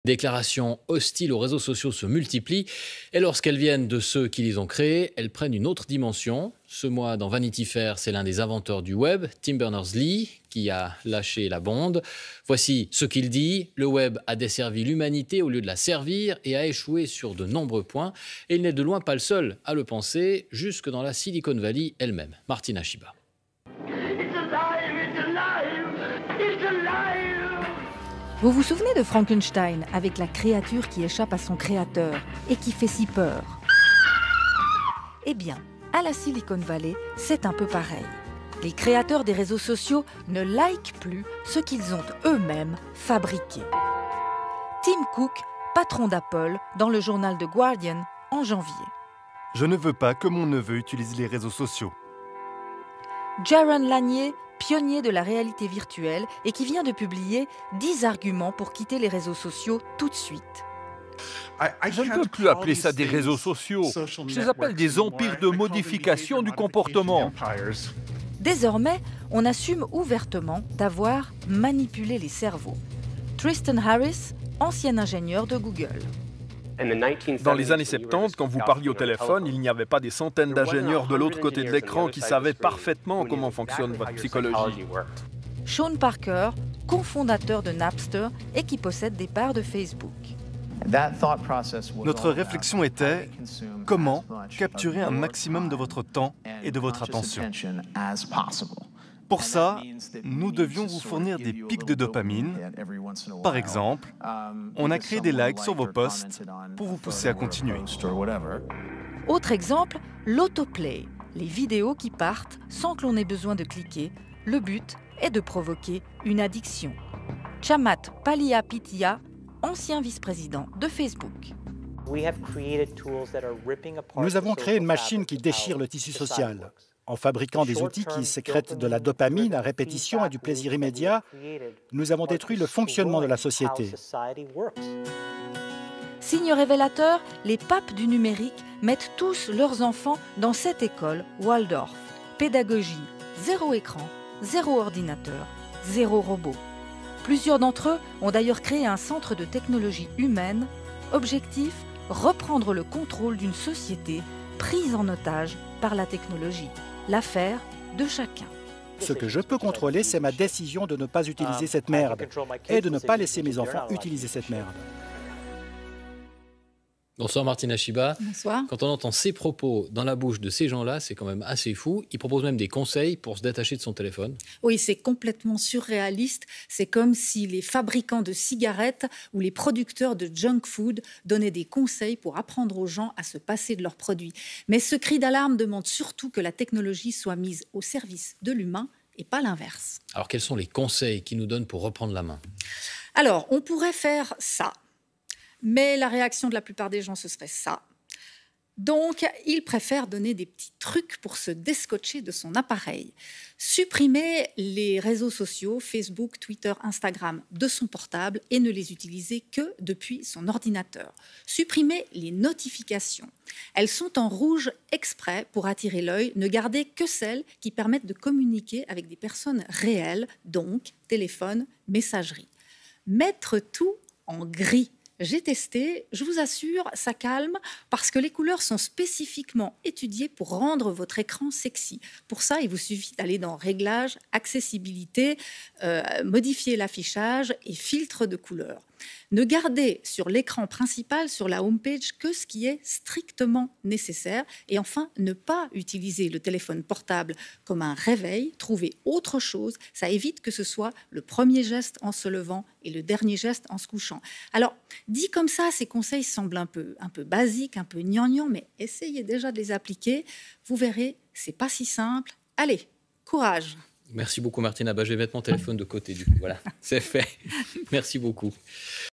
Déclarations hostiles aux réseaux sociaux se multiplient et lorsqu'elles viennent de ceux qui les ont créés, elles prennent une autre dimension. Ce mois, dans Vanity Fair, c'est l'un des inventeurs du web, Tim Berners-Lee, qui a lâché la bombe. Voici ce qu'il dit. Le web a desservi l'humanité au lieu de la servir et a échoué sur de nombreux points. Et il n'est de loin pas le seul à le penser, jusque dans la Silicon Valley elle-même. Martina Shiba. Vous vous souvenez de Frankenstein avec la créature qui échappe à son créateur et qui fait si peur? Eh bien, à la Silicon Valley, c'est un peu pareil. Les créateurs des réseaux sociaux ne likent plus ce qu'ils ont eux-mêmes fabriqué. Tim Cook, patron d'Apple, dans le journal The Guardian en janvier. Je ne veux pas que mon neveu utilise les réseaux sociaux. Jaron Lanier, pionnier de la réalité virtuelle et qui vient de publier 10 arguments pour quitter les réseaux sociaux tout de suite. Je ne peux plus appeler ça des réseaux sociaux. Je les appelle des empires de modification du comportement. Désormais, on assume ouvertement d'avoir manipulé les cerveaux. Tristan Harris, ancien ingénieur de Google. Dans les années 70, quand vous parliez au téléphone, il n'y avait pas des centaines d'ingénieurs de l'autre côté de l'écran qui savaient parfaitement comment fonctionne votre psychologie. Sean Parker, cofondateur de Napster et qui possède des parts de Facebook. Notre réflexion était comment capturer un maximum de votre temps et de votre attention. Pour ça, nous devions vous fournir des pics de dopamine. Par exemple, on a créé des likes sur vos posts pour vous pousser à continuer. Autre exemple, l'autoplay, les vidéos qui partent sans que l'on ait besoin de cliquer. Le but est de provoquer une addiction. Chamath Palihapitiya, ancien vice-président de Facebook. Nous avons créé une machine qui déchire le tissu social. En fabriquant des outils qui sécrètent de la dopamine à répétition et du plaisir immédiat, nous avons détruit le fonctionnement de la société. Signe révélateur, les papes du numérique mettent tous leurs enfants dans cette école Waldorf. Pédagogie, 0 écran, 0 ordinateur, 0 robot. Plusieurs d'entre eux ont d'ailleurs créé un centre de technologie humaine. Objectif, reprendre le contrôle d'une société prise en otage par la technologie. L'affaire de chacun. Ce que je peux contrôler, c'est ma décision de ne pas utiliser cette merde et de ne pas laisser mes enfants utiliser cette merde. Bonsoir Martina Shiba. Bonsoir. Quand on entend ces propos dans la bouche de ces gens-là, c'est quand même assez fou. Ils proposent même des conseils pour se détacher de son téléphone. Oui, c'est complètement surréaliste. C'est comme si les fabricants de cigarettes ou les producteurs de junk food donnaient des conseils pour apprendre aux gens à se passer de leurs produits. Mais ce cri d'alarme demande surtout que la technologie soit mise au service de l'humain et pas l'inverse. Alors quels sont les conseils qu'ils nous donnent pour reprendre la main? Alors, on pourrait faire ça. Mais la réaction de la plupart des gens, ce serait ça. Donc, ils préfèrent donner des petits trucs pour se descotcher de son appareil. Supprimer les réseaux sociaux, Facebook, Twitter, Instagram, de son portable et ne les utiliser que depuis son ordinateur. Supprimer les notifications. Elles sont en rouge exprès pour attirer l'œil. Ne garder que celles qui permettent de communiquer avec des personnes réelles, donc téléphone, messagerie. Mettre tout en gris. J'ai testé, je vous assure, ça calme parce que les couleurs sont spécifiquement étudiées pour rendre votre écran sexy. Pour ça, il vous suffit d'aller dans Réglages, Accessibilité, modifier l'affichage et filtre de couleurs. Ne gardez sur l'écran principal, sur la homepage, que ce qui est strictement nécessaire. Et enfin, ne pas utiliser le téléphone portable comme un réveil. Trouvez autre chose. Ça évite que ce soit le premier geste en se levant et le dernier geste en se couchant. Alors, dit comme ça, ces conseils semblent un peu basiques, un peu gnangnan, mais essayez déjà de les appliquer. Vous verrez, c'est pas si simple. Allez, courage. Merci beaucoup Martina. Je vais mettre mon téléphone de côté du coup. Voilà, c'est fait. Merci beaucoup.